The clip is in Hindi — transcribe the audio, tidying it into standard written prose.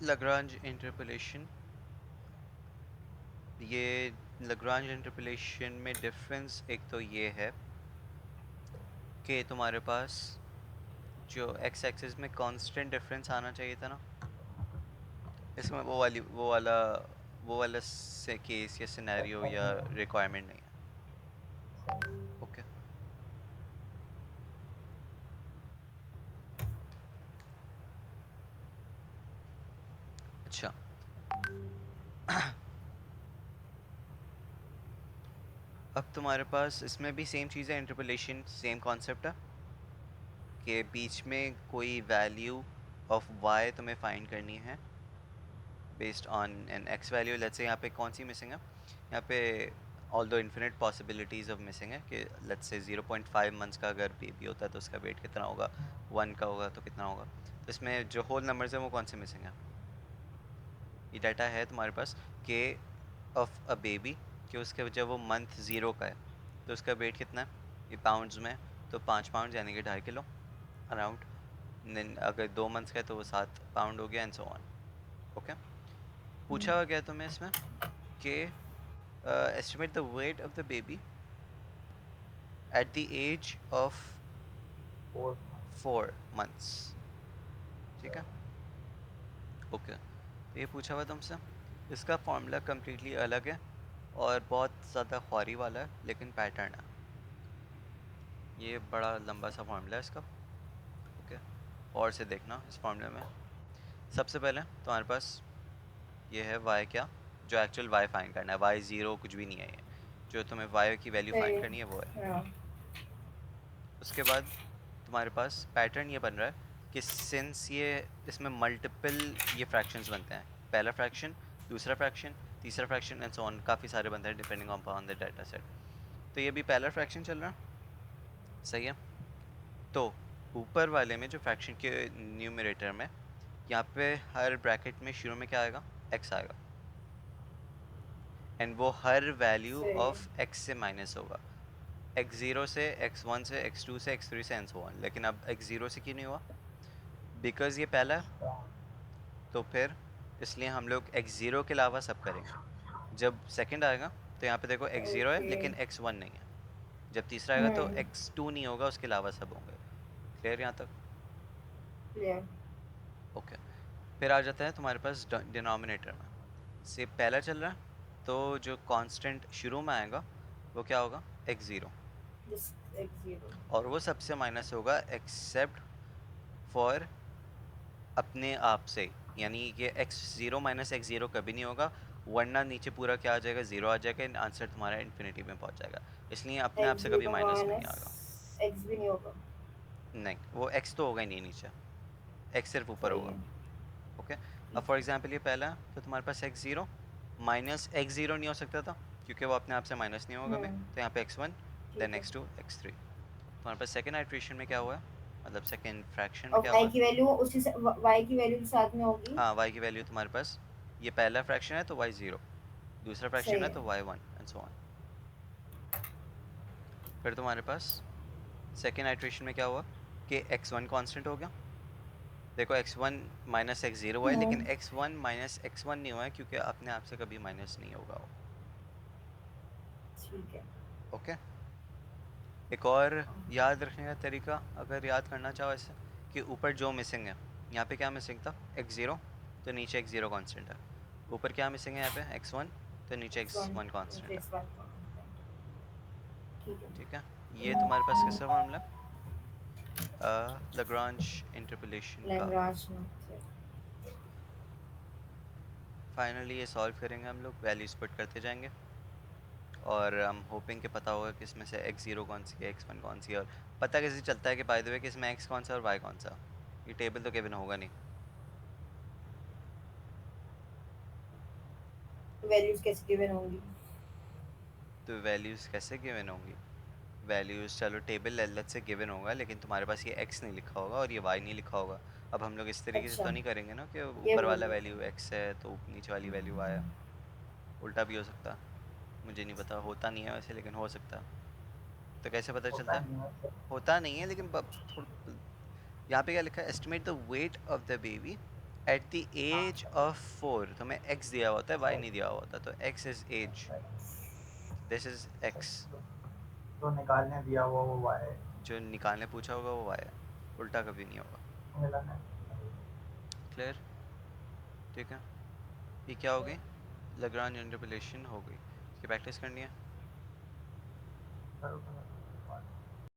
लाग्रांज इंटरपोलेशन, ये लाग्रांज इंटरपोलेशन में डिफरेंस एक तो ये है कि तुम्हारे पास जो एक्स एक्सिस में कांस्टेंट डिफरेंस आना चाहिए था ना, इसमें वो वाला से केस या सिनेरियो या रिक्वायरमेंट नहीं है। ओके, अच्छा। अब तुम्हारे पास इसमें भी सेम चीज़ है, इंटरपोलेशन सेम कॉन्सेप्ट है कि बीच में कोई वैल्यू ऑफ वाई तुम्हें फाइंड करनी है based on an x value. Let's say यहाँ पे कौन सी मिसिंग है, यहाँ पे although infinite possibilities of missing है कि लेट्स से 0.5 मंथ्स का अगर बेबी होता है तो उसका वेट कितना होगा, 1 का होगा तो कितना होगा। तो इसमें जो होल नंबर्स हैं वो कौन से मिसिंग है। ये डाटा है तुम्हारे पास के ऑफ अ बेबी कि उसके जब वो मंथ 0 का है तो उसका वेट कितना है, ये पाउंड्स में, तो 5 पाउंड यानी कि 2.5 किलो अराउंड। देन अगर 2 मंथ्स का है तो वो 7 पाउंड हो गया एंड सो ऑन। ओके, पूछा हुआ क्या है तुम्हें इसमें कि estimate the weight of the baby at the age of 4 months। ठीक है, ओके। तो ये पूछा हुआ तुमसे, इसका फॉर्मूला कम्प्लीटली अलग है और बहुत ज़्यादा ख्वारी वाला है, लेकिन पैटर्न है। ये बड़ा लंबा सा फॉर्मूला है इसका। ओके, और से देखना इस फॉर्मूले में सबसे पहले तुम्हारे पास ये है y क्या, जो एक्चुअल y फाइंड करना है, y0 कुछ भी नहीं है, ये जो तुम्हें y की वैल्यू फाइंड करनी है वो है। उसके बाद तुम्हारे पास पैटर्न ये बन रहा है कि सिंस ये इसमें मल्टीपल ये फ्रैक्शंस बनते हैं, पहला फ्रैक्शन, दूसरा फ्रैक्शन, तीसरा फ्रैक्शन एंड सो ऑन, काफ़ी सारे बनते हैं depending on the data set. तो ये भी पहला फ्रैक्शन चल रहा है, सही है। तो ऊपर वाले में जो फ्रैक्शन के न्यूमरेटर में, यहाँ पे हर ब्रैकेट में शुरू में क्या आएगा, x आएगा, एंड वो हर वैल्यू ऑफ x से माइनस होगा, x0 से, x1 से, x2 से, x3 से एंड सो ऑन। लेकिन अब x0 से क्यों नहीं हुआ, बिकॉज ये पहला है, तो फिर इसलिए हम लोग x0 के अलावा सब करेंगे। जब सेकंड आएगा तो यहाँ पे देखो x0 है लेकिन x1 नहीं है, जब तीसरा आएगा तो x2 नहीं होगा, उसके अलावा सब होंगे। क्लियर यहाँ तक, ओके। फिर आ जाता है तुम्हारे पास डिनोमिनेटर में, से पहला चल रहा है तो जो कांस्टेंट शुरू में आएगा वो क्या होगा, x0, और वो सबसे माइनस होगा एक्सेप्ट फॉर अपने आप से, यानी कि x0 माइनस x0 कभी नहीं होगा, वरना नीचे पूरा क्या आ जाएगा, 0 आ जाएगा एंड आंसर तुम्हारा इन्फिनिटी में पहुंच जाएगा। इसलिए अपने आप से कभी माइनस नहीं आएगा। एक्स भी नहीं होगा। नहीं, वो x तो होगा ही नहीं नीचे, x सिर्फ ऊपर सही होगा। है। ओके, अब ठीक फॉर है। एग्जांपल ये पहला है तो तुम्हारे पास x0 माइनस x0 नहीं हो सकता था क्योंकि वो अपने आप से माइनस नहीं होगा भी, तो यहाँ पे x1 ठीक देन है। x2 x3। तुम्हारे पास सेकेंड आइट्रेशन में क्या हुआ है, मतलब सेकेंड फ्रैक्शन में और क्या वाई हुआ है। की वैल्यू उसी वाई की वैल्यू के साथ में होगी। हाँ, y की वैल्यू तुम्हारे पास, ये पहला फ्रैक्शन है तो y0, दूसरा फ्रैक्शन सही है है। तो y1 एंड सो ऑन। फिर तुम्हारे पास सेकेंड आइट्रेशन में क्या हुआ कि x1 कांस्टेंट हो गया। देखो x1 माइनस x0 हुआ है हम्म। लेकिन x1 माइनस x1 नहीं हुआ है क्योंकि अपने आप से कभी माइनस नहीं होगा वो। ठीक है। ओके, एक और याद रखने का तरीका अगर याद करना चाहो ऐसे, कि ऊपर जो मिसिंग है, यहाँ पे क्या मिसिंग था, x0, तो नीचे x0 कांस्टेंट है। ऊपर क्या मिसिंग है, यहाँ पे x1, तो नीचे एक्स वन x1 कांस्टेंट है। X one. ठीक है। ठीक है, ये तुम्हारे पास किसका फॉर्मूला, लाग्रांज इंटरपोलेशन का। लैग्रांज में। फाइनली ये सॉल्व करेंगे हम लोग, वैल्यूज पुट करते जाएंगे और हम होपिंग के पता होगा कि इसमें से x0 कौन सी है, x1 कौन सी है, और पता कैसे चलता है कि बाय द वे कि इसमें x कौन सा और y कौन सा। ये टेबल तो केवल होगा नहीं, वैल्यूज कैसे गिवन होंगी। तो वैल्यूज़ कैसे गिवन होंगी, वैल्यूज़ चलो टेबल लेट से गिवन होगा लेकिन तुम्हारे पास ये x नहीं लिखा होगा और ये y नहीं लिखा होगा। अब हम लोग इस तरीके से अच्छा, तो नहीं करेंगे ना कि ये ऊपर बोल वाला रहे वैल्यू थे। x है तो नीचे वाली वैल्यू y है, उल्टा भी हो सकता है, मुझे नहीं पता, होता नहीं है वैसे लेकिन हो सकता है। तो कैसे पता चलता है, होता नहीं है लेकिन यहाँ पे क्या लिखा है, estimate the weight of the baby at the हाँ एज ऑफ 4 तुम्हें x दिया हुआ होता है, y नहीं दिया हुआ होता, तो x is as, this is x। जो निकालने दिया हुआ वो y है। जो निकालने पूछा होगा वो y है, उल्टा कभी नहीं होगा। मिलाना क्लियर? ठीक है, ये क्या हो गई? लाग्रांज इंटरपोलेशन हो गई। इसकी प्रैक्टिस करनी है। करो।